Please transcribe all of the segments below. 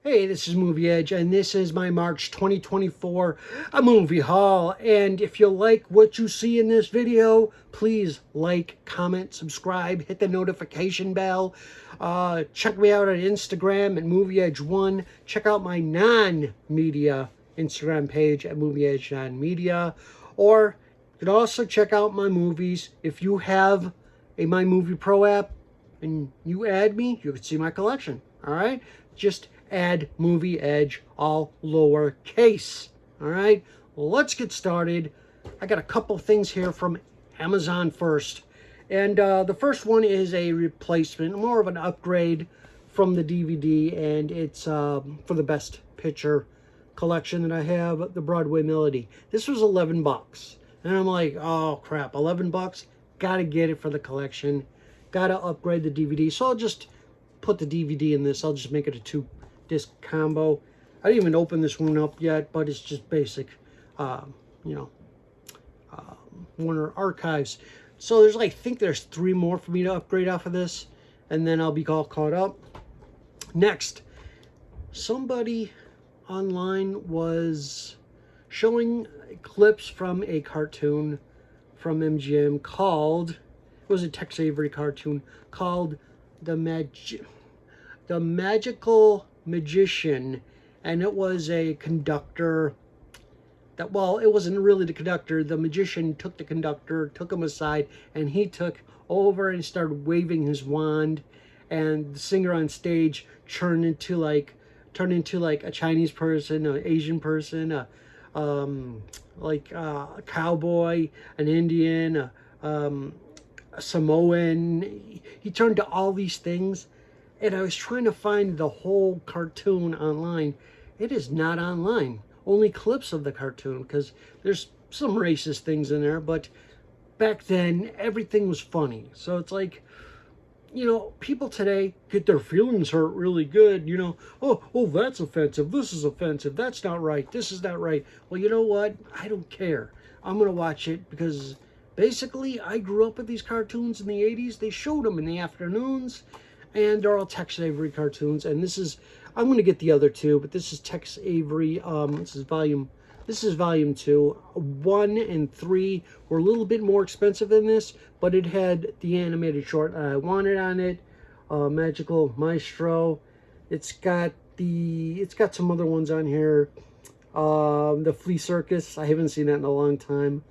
Hey, this is Movie Edge, and this is my March 2024 a movie haul. And if you like what you see in this video, please like, comment, subscribe, hit the notification bell. Check me out on Instagram at Movie Edge 1. Check out my non-media Instagram page at Movie Edge Non-Media. Or you can also check out my movies. If you have a My Movie Pro app and you add me, you can see my collection. All right? Just add Movie Edge, all lowercase. All right, let's get started. I got a couple things here from Amazon first. And the first one is a replacement, more of an upgrade from the DVD, and it's for the Best Picture collection that I have, the Broadway Melody. This was 11 bucks. And I'm like, oh crap, 11 bucks? Gotta get it for the collection. Gotta upgrade the DVD. So I'll just put the DVD in this. I'll just make it a 2-disc combo. I didn't even open this one up yet, but it's just basic, Warner Archives. So there's, I think there's 3 more for me to upgrade off of this, and then I'll be all caught up. Next, somebody online was showing clips from a cartoon from MGM called, it was a Tex Avery cartoon called The Magical Magician, and it was a conductor that, well, it wasn't really the conductor. The magician took the conductor, took him aside, and he took over and started waving his wand, and the singer on stage turned into like a Chinese person, an Asian person, a cowboy, an Indian, a Samoan. He turned to all these things, and I was trying to find the whole cartoon online. It is not online. Only clips of the cartoon, because there's some racist things in there, but back then everything was funny. So it's like, people today get their feelings hurt really good. Oh, that's offensive. This is offensive. That's not right. This is not right. Well, you know what? I don't care. I'm going to watch it because basically I grew up with these cartoons in the 80s. They showed them in the afternoons, and they're all Tex Avery cartoons. And this is, I'm going to get the other 2, but this is Tex Avery. This is volume 2. 1 and 3 were a little bit more expensive than this, but it had the animated short I wanted on it. Magical Maestro. It's got some other ones on here. The Flea Circus. I haven't seen that in a long time.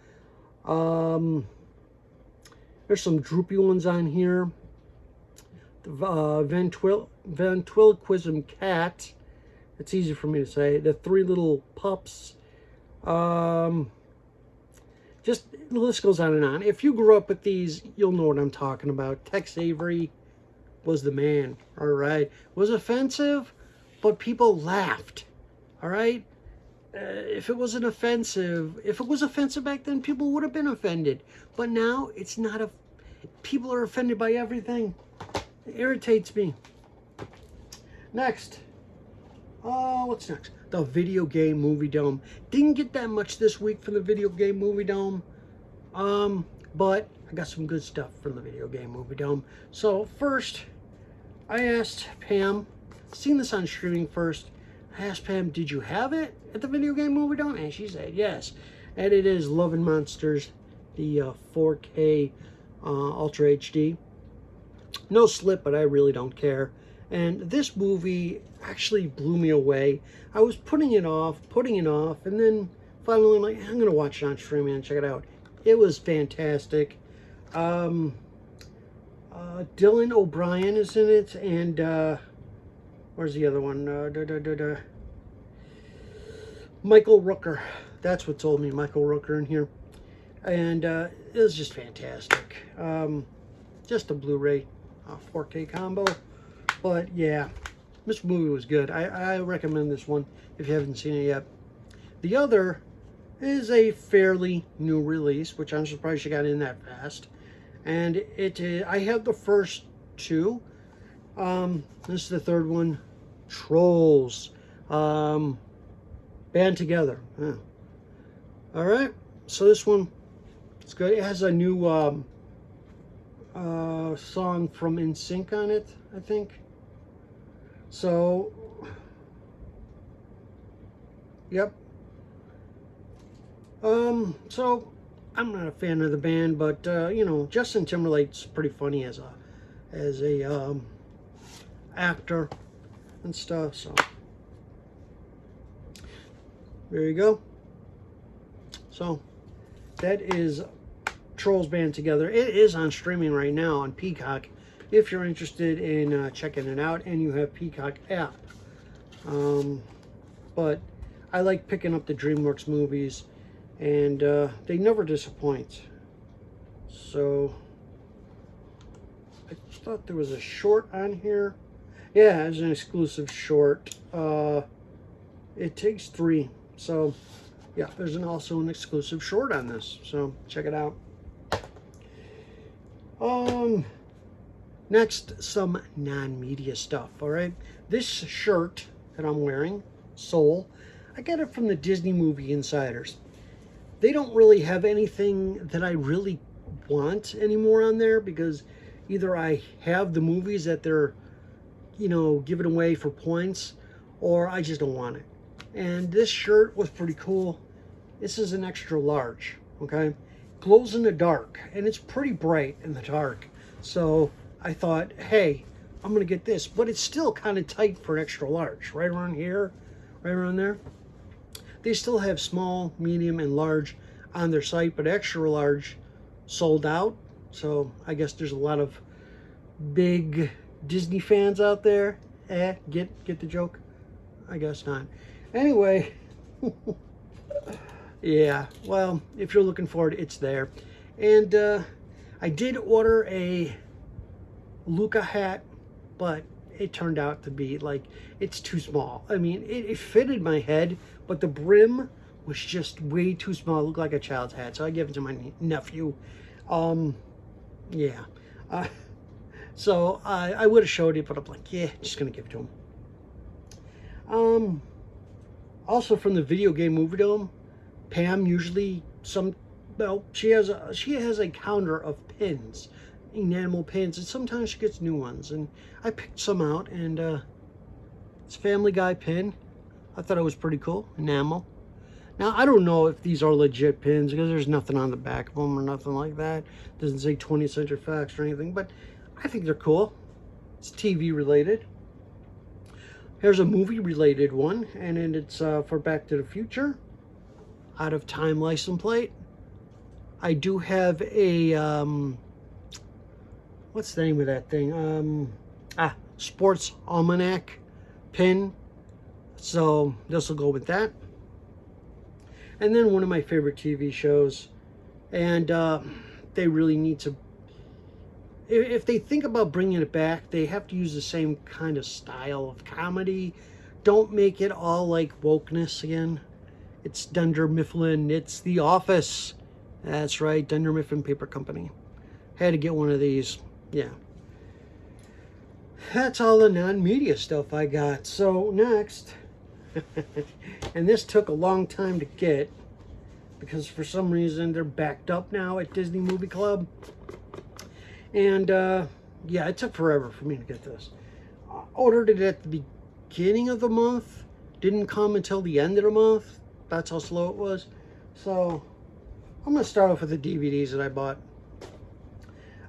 There's some droopy ones on here. Ventriloquism Cat. It's easy for me to say. The 3 Little Pups. Just the list goes on and on. If you grew up with these, you'll know what I'm talking about. Tex Avery was the man. All right, was offensive, but people laughed. All right. If it was offensive back then, people would have been offended. But now it's not. People are offended by everything. It irritates me. Next. What's next? The Video Game Movie Dome. Didn't get that much this week from the Video Game Movie Dome. But I got some good stuff from the Video Game Movie Dome. So first, I asked Pam, seen this on streaming first. I asked Pam, did you have it at the Video Game Movie Dome? And she said yes. And it is Love and Monsters, the 4K Ultra HD. No slip, but I really don't care. And this movie actually blew me away. I was putting it off, and then finally I'm like, I'm going to watch it on streaming and check it out. It was fantastic. Dylan O'Brien is in it, and where's the other one? Michael Rooker. That's what told me, Michael Rooker in here. And it was just fantastic. Just a Blu-ray 4K combo. But yeah, this movie was good. I recommend this one if you haven't seen it yet. The other is a fairly new release, which I'm surprised you got in that fast. And I have the first 2. This is the third one. Trolls. Band Together. Yeah. All right. So this one, it's good. It has a new song from NSYNC on it, I think. So, yep. So I'm not a fan of the band, but you know, Justin Timberlake's pretty funny as a actor and stuff. So there you go. So that is Trolls Band Together. It is on streaming right now on Peacock if you're interested in checking it out and you have Peacock app. But I like picking up the DreamWorks movies, and they never disappoint. So I thought there was a short on here. Yeah, it's an exclusive short. It Takes Three. So yeah, there's also an exclusive short on this. So check it out. Next, some non-media stuff. All right, this shirt that I'm wearing, Soul, I got it from the Disney Movie Insiders. They don't really have anything that I really want anymore on there, because either I have the movies that they're, you know, giving away for points, or I just don't want it. And this shirt was pretty cool. This is an extra large, okay? Glows in the dark, and it's pretty bright in the dark. So I thought, hey, I'm gonna get this, but it's still kind of tight for an extra large, right around here, right around there. They still have small, medium, and large on their site, but extra large sold out. So I guess there's a lot of big Disney fans out there. Get the joke? I guess not. Anyway, yeah, well, if you're looking for it, it's there. And I did order a Luca hat, but it turned out to be like, it's too small. I mean, it fitted my head, but the brim was just way too small. It looked like a child's hat, so I gave it to my nephew. Yeah. So I would have showed it, but I'm like, yeah, just gonna give it to him. Also from the Video Game Movie Dome, Pam usually she has a counter of pins, enamel pins, and sometimes she gets new ones, and I picked some out, and it's a Family Guy pin. I thought it was pretty cool, enamel. Now, I don't know if these are legit pins, because there's nothing on the back of them or nothing like that. It doesn't say 20th Century Fox or anything, but I think they're cool. It's TV related. Here's a movie related one, and then it's for Back to the Future. Out of Time license plate. I do have a, what's the name of that thing? Sports Almanac pin. So this will go with that. And then one of my favorite TV shows, and they really need to, if they think about bringing it back, they have to use the same kind of style of comedy. Don't make it all like wokeness again. It's Dunder Mifflin. It's The Office. That's right, Dunder Mifflin Paper Company. Had to get one of these. Yeah. That's all the non-media stuff I got. So next, and this took a long time to get, because for some reason they're backed up now at Disney Movie Club. And yeah, it took forever for me to get this. I ordered it at the beginning of the month. Didn't come until the end of the month. That's how slow it was. So I'm going to start off with the DVDs that I bought.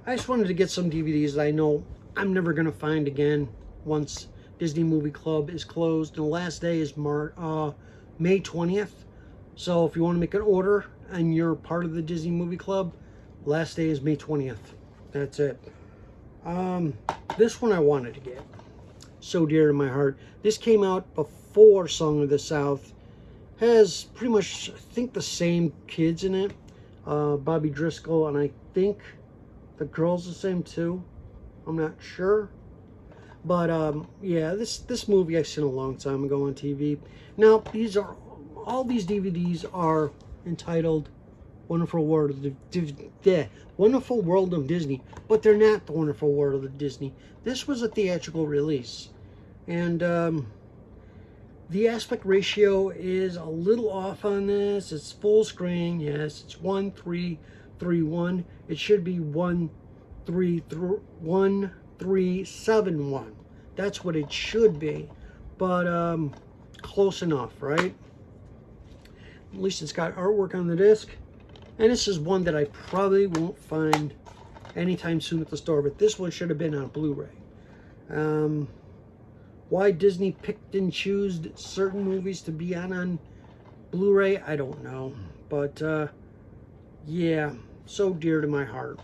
I just wanted to get some DVDs that I know I'm never going to find again once Disney Movie Club is closed. And the last day is May 20th. So if you want to make an order and you're part of the Disney Movie Club, last day is May 20th. That's it. This one I wanted to get. So dear to my heart. This came out before Song of the South. Has pretty much, I think, the same kids in it. Bobby Driscoll, and I think the girl's the same too. I'm not sure. But yeah, this movie I've seen a long time ago on TV. Now, all these DVDs are entitled Wonderful World of Disney, but they're not the Wonderful World of Disney. This was a theatrical release, and the aspect ratio is a little off on this. It's full screen, yes. It's 1:3:3:1. It should be 1 1371. That's what it should be, but close enough, right? At least it's got artwork on the disc. And this is one that I probably won't find anytime soon at the store, but this one should have been on Blu-ray. Why Disney picked and chose certain movies to be on Blu-ray, I don't know. But yeah, so dear to my heart.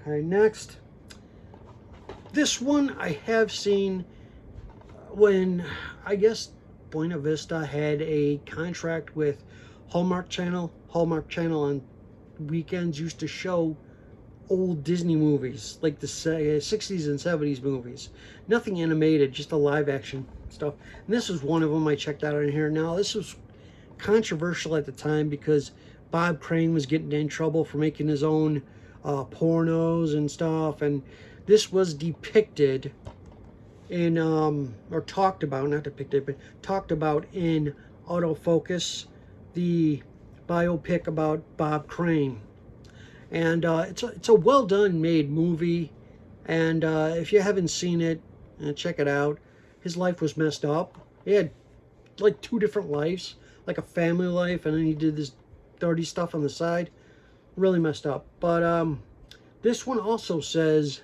Okay, next. This one I have seen when, I guess, Buena Vista had a contract with Hallmark Channel. Hallmark Channel on weekends used to show old Disney movies, like the 60s and 70s movies. Nothing animated, just a live action stuff. And this was one of them I checked out on here. Now, this was controversial at the time because Bob Crane was getting in trouble for making his own pornos and stuff. And this was depicted in, or talked about, not depicted, but talked about in Autofocus, the biopic about Bob Crane. And it's a well done made movie, and if you haven't seen it, check it out. His life was messed up. He had like 2 different lives, like a family life, and then he did this dirty stuff on the side. Really messed up. But this one also says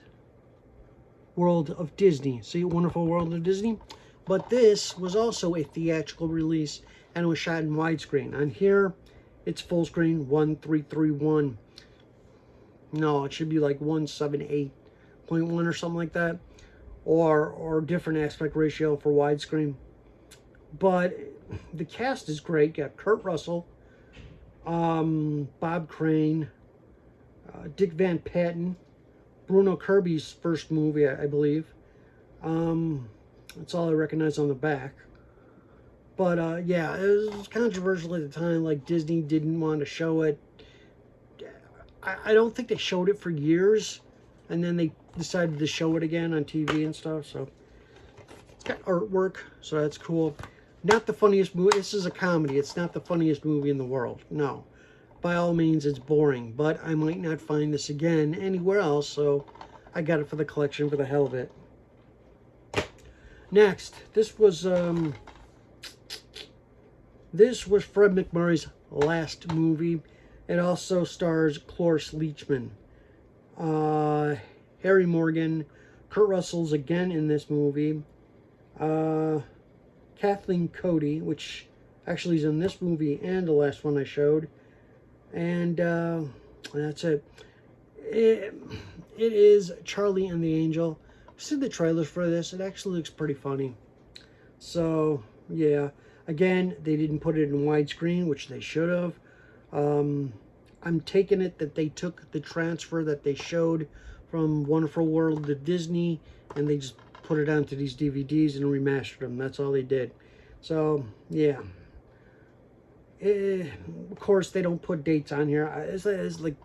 World of Disney. See, Wonderful World of Disney? But this was also a theatrical release, and it was shot in widescreen. On here, it's full screen 1331. No, it should be like 178.1 or something like that, or different aspect ratio for widescreen. But the cast is great. You got Kurt Russell, Bob Crane, Dick Van Patten, Bruno Kirby's first movie, I believe. That's all I recognize on the back. But yeah, it was controversial at the time. Like, Disney didn't want to show it. I don't think they showed it for years, and then they decided to show it again on TV and stuff. So it's got artwork, so that's cool. Not the funniest movie. This is a comedy. It's not the funniest movie in the world. No. By all means, it's boring, but I might not find this again anywhere else, so I got it for the collection for the hell of it. Next, this was Fred MacMurray's last movie. It also stars Cloris Leachman, Harry Morgan, Kurt Russell's again in this movie, Kathleen Cody, which actually is in this movie and the last one I showed, and that's it. It is Charlie and the Angel. I've seen the trailers for this. It actually looks pretty funny. So, yeah. Again, they didn't put it in widescreen, which they should have. I'm taking it that they took the transfer that they showed from Wonderful World to Disney, and they just put it onto these DVDs and remastered them. That's all they did. So, yeah. Of course, they don't put dates on here. It's like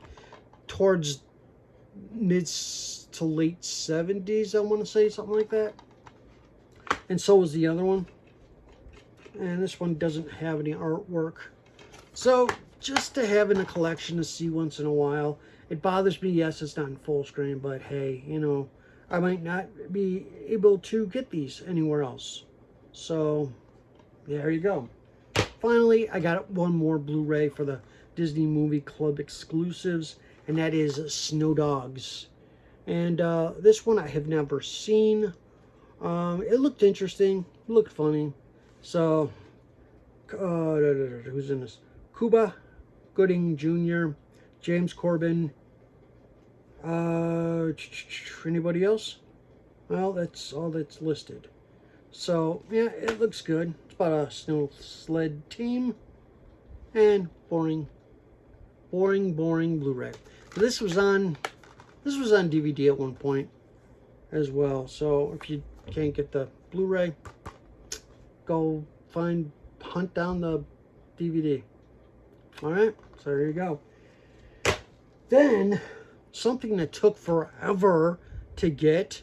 towards mid to late 70s, I want to say, something like that. And so was the other one. And this one doesn't have any artwork. So, just to have in a collection to see once in a while. It bothers me, yes, it's not in full screen, but hey, you know, I might not be able to get these anywhere else. So, there you go. Finally, I got one more Blu-ray for the Disney Movie Club exclusives, and that is Snow Dogs. And this one I have never seen. It looked interesting. It looked funny. So, who's in this? Cuba Gooding Jr., James Corbin. Anybody else? Well, that's all that's listed. So, yeah, it looks good. It's about a snow sled team. And boring Blu-ray. This was on DVD at one point as well. So if you can't get the Blu-ray, go hunt down the DVD. All right, so there you go. Then something that took forever to get,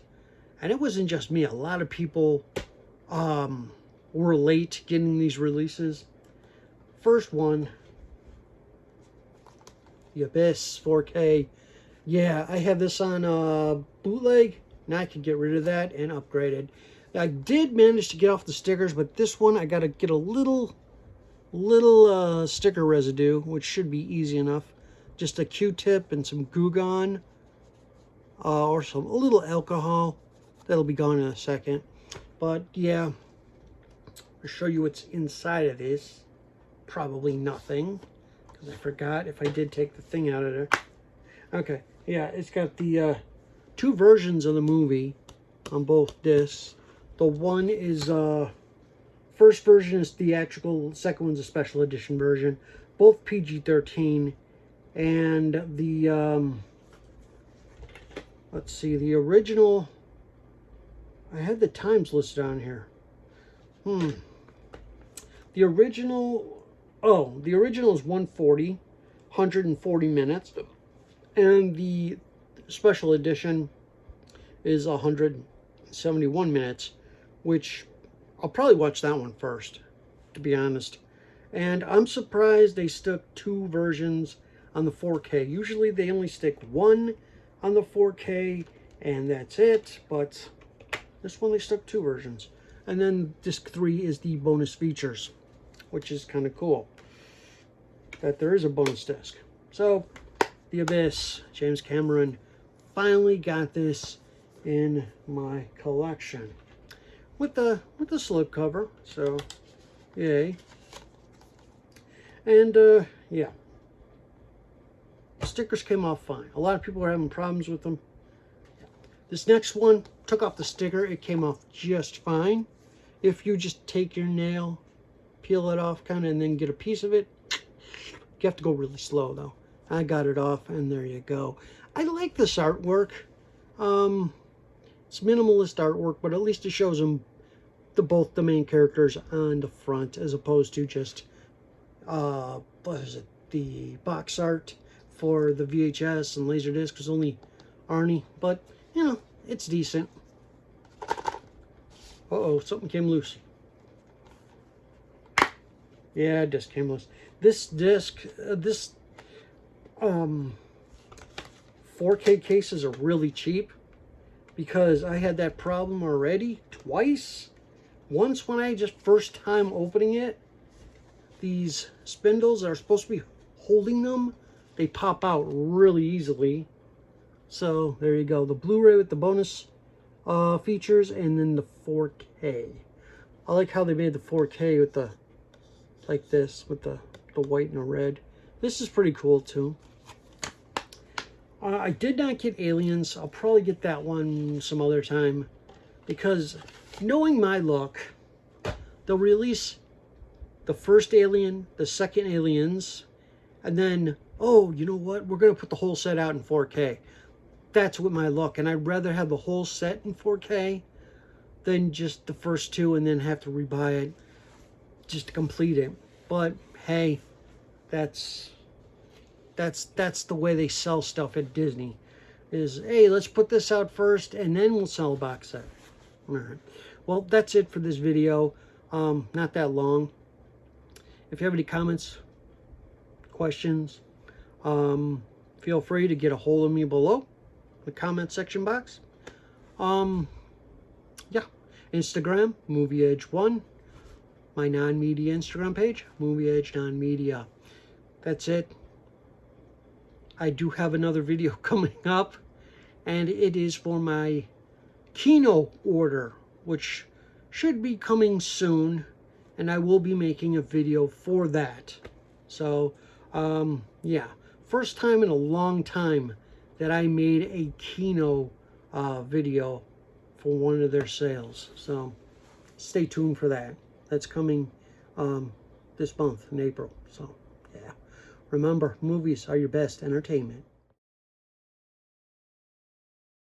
and it wasn't just me. A lot of people were late getting these releases. First one, The Abyss 4K Yeah, I have this on bootleg. Now I can get rid of that and upgrade it. I did manage to get off the stickers, but this one I got to get a little sticker residue, which should be easy enough. Just a Q-tip and some Goo Gone, or a little alcohol. That'll be gone in a second. But yeah, I'll show you what's inside of this. Probably nothing, because I forgot if I did take the thing out of there. Okay, yeah, it's got the two versions of the movie on both discs. The one is first version is theatrical, second one's a special edition version, both PG-13. And the let's see, the original, I had the times listed on here. The original, the original is 140 minutes, and the special edition is 171 minutes, which I'll probably watch that one first, to be honest. And I'm surprised they stuck two versions on the 4K. Usually they only stick one on the 4K and that's it, but this one they stuck two versions. And then disc 3 is the bonus features, which is kind of cool that there is a bonus disc. So The Abyss, James Cameron finally got this in my collection with the slipcover, so yay. And yeah, stickers came off fine. A lot of people are having problems with them. This next one, took off the sticker, it came off just fine. If you just take your nail, peel it off kind of, and then get a piece of it, you have to go really slow though. I got it off, and there you go. I like this artwork. It's minimalist artwork, but at least it shows them both the main characters on the front, as opposed to just what is it, the box art for the VHS and Laserdisc was only Arnie, but you know, it's decent. Uh-oh, something came loose. Yeah, disc came loose. This disc, this 4K cases are really cheap, because I had that problem already twice. Once when I just first time opening it, these spindles that are supposed to be holding them, they pop out really easily. So there you go, the Blu-ray with the bonus features, and then the 4K. I like how they made the 4K with the, like this, with the white and the red. This is pretty cool too. I did not get Aliens. I'll probably get that one some other time, because knowing my luck, they'll release the first Alien, the second Aliens, and then, oh, you know what? We're going to put the whole set out in 4K. That's with my luck, and I'd rather have the whole set in 4K than just the first two and then have to rebuy it just to complete it. But hey, that's the way they sell stuff at Disney. Is, hey, let's put this out first and then we'll sell a box set. All right. Well, that's it for this video. Not that long. If you have any comments, questions, feel free to get a hold of me below the comment section box. Yeah, Instagram, MovieEdge1. My non-media Instagram page, MovieEdge Non-Media. That's it. I do have another video coming up, and it is for my Kino order, which should be coming soon, and I will be making a video for that. So, yeah, first time in a long time that I made a Kino video for one of their sales. So, stay tuned for that. That's coming this month in April. So, yeah. Remember, movies are your best entertainment.